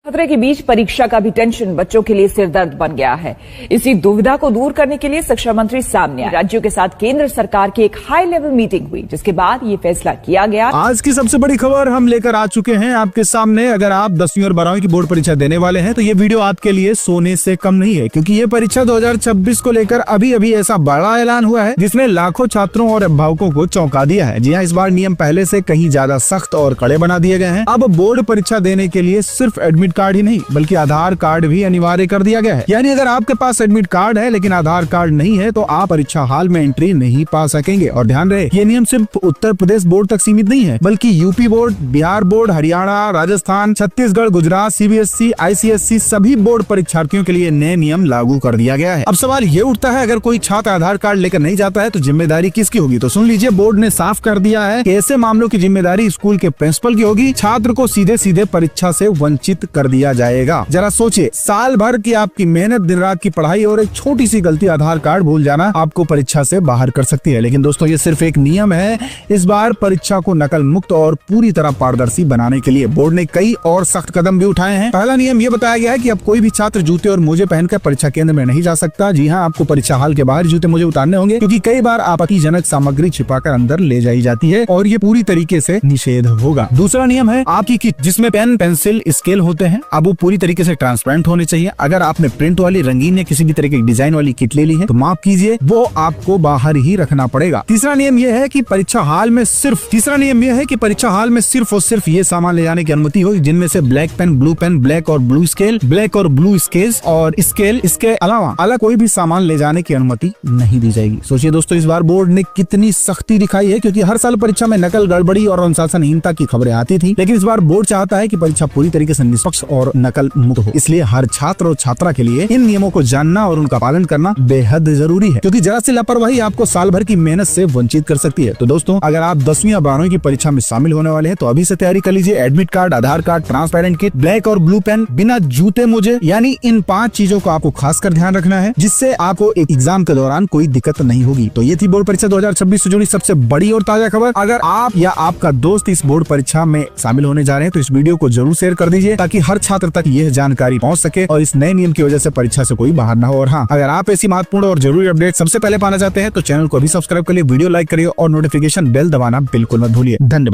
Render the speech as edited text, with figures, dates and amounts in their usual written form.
खतरे के बीच परीक्षा का भी टेंशन बच्चों के लिए सिरदर्द बन गया है। इसी दुविधा को दूर करने के लिए शिक्षा मंत्री सामने आए। राज्यों के साथ केंद्र सरकार की एक हाई लेवल मीटिंग हुई, जिसके बाद ये फैसला किया गया। आज की सबसे बड़ी खबर हम लेकर आ चुके हैं आपके सामने। अगर आप 10वीं और 12वीं की बोर्ड परीक्षा देने वाले हैं तो ये वीडियो आपके लिए सोने से कम नहीं है, क्योंकि ये परीक्षा 2026 को लेकर अभी ऐसा बड़ा ऐलान हुआ है जिसने लाखों छात्रों और अभिभावकों को चौंका दिया है। जी हाँ, इस बार नियम पहले से कहीं ज्यादा सख्त और कड़े बना दिए गए हैं। अब बोर्ड परीक्षा देने के लिए सिर्फ एडमिट कार्ड ही नहीं बल्कि आधार कार्ड भी अनिवार्य कर दिया गया है। यानी अगर आपके पास एडमिट कार्ड है लेकिन आधार कार्ड नहीं है तो आप परीक्षा हॉल में एंट्री नहीं पा सकेंगे। और ध्यान रहे, ये नियम सिर्फ उत्तर प्रदेश बोर्ड तक सीमित नहीं है, बल्कि UP board, Bihar board, Haryana, Rajasthan, Chhattisgarh, Gujarat, CBSE, ICSE सभी बोर्ड परीक्षार्थियों के लिए नए नियम लागू कर दिया गया है। अब सवाल ये उठता है, अगर कोई छात्र आधार कार्ड लेकर नहीं जाता है तो जिम्मेदारी किसकी होगी? तो सुन लीजिए, बोर्ड ने साफ कर दिया है कि ऐसे मामलों की जिम्मेदारी स्कूल के प्रिंसिपल की होगी। छात्र को सीधे परीक्षा से वंचित कर दिया जाएगा। जरा सोचिए, साल भर की आपकी मेहनत, दिन रात की पढ़ाई और एक छोटी सी गलती, आधार कार्ड भूल जाना, आपको परीक्षा से बाहर कर सकती है। लेकिन दोस्तों, ये सिर्फ एक नियम है। इस बार परीक्षा को नकल मुक्त और पूरी तरह पारदर्शी बनाने के लिए बोर्ड ने कई और सख्त कदम भी उठाए हैं। पहला नियम ये बताया गया है कि अब कोई भी छात्र जूते और मोजे पहनकर परीक्षा केंद्र में नहीं जा सकता। जी हाँ, आपको परीक्षा हॉल के बाहर जूते मोजे उतारने होंगे, क्योंकि कई बार आपत्तिजनक सामग्री छिपाकर अंदर ले जाई जाती है और ये पूरी तरीके से निषेध होगा। दूसरा नियम है आपकी किट, जिसमें पेन, पेंसिल, स्केल होते हैं। अब वो पूरी तरीके से ट्रांसपेरेंट होने चाहिए। अगर आपने प्रिंट वाली, रंगीन या किसी भी तरह की डिजाइन वाली किट ले ली है तो माफ कीजिए, वो आपको बाहर ही रखना पड़ेगा। तीसरा नियम यह है कि परीक्षा हॉल में सिर्फ और सिर्फ ये सामान ले जाने की अनुमति होगी जिनमें से ब्लैक पेन, ब्लैक और ब्लू स्केल और स्केल। इसके अलावा अलग कोई भी सामान ले जाने की अनुमति नहीं दी जाएगी। सोचिए दोस्तों, इस बार बोर्ड ने कितनी सख्ती दिखाई है, क्योंकि हर साल परीक्षा में नकल, गड़बड़ी और अनुशासनहीनता की खबरें आती थी, लेकिन इस बार बोर्ड चाहता है कि परीक्षा पूरी तरीके से निष्पक्ष और नकल मुक्त हो। इसलिए हर छात्र और छात्रा के लिए इन नियमों को जानना और उनका पालन करना बेहद जरूरी है, क्योंकि जरा सी लापरवाही आपको साल भर की मेहनत से वंचित कर सकती है। तो दोस्तों, अगर आप 10वीं या 12वीं की परीक्षा में शामिल होने वाले हैं तो अभी से तैयारी कर लीजिए। एडमिट कार्ड, आधार कार्ड, ट्रांसपेरेंट किट, ब्लैक और ब्लू पेन, बिना जूते मोजे, यानी इन 5 चीजों को आपको खासकर ध्यान रखना है, जिससे आपको एक एग्जाम के दौरान कोई दिक्कत नहीं होगी। तो ये थी बोर्ड परीक्षा 2026 से जुड़ी सबसे बड़ी और ताजा खबर। अगर आप या आपका दोस्त इस बोर्ड परीक्षा में शामिल होने जा रहे हैं तो इस वीडियो को जरूर शेयर कर दीजिए, ताकि हर छात्र तक यह जानकारी पहुंच सके और इस नए नियम की वजह से परीक्षा से कोई बाहर ना हो। और हाँ, अगर आप ऐसी महत्वपूर्ण और जरूरी अपडेट सबसे पहले पाना चाहते हैं तो चैनल को भी सब्सक्राइब करिए, वीडियो लाइक करिए और नोटिफिकेशन बेल दबाना बिल्कुल मत भूलिए। धन्यवाद।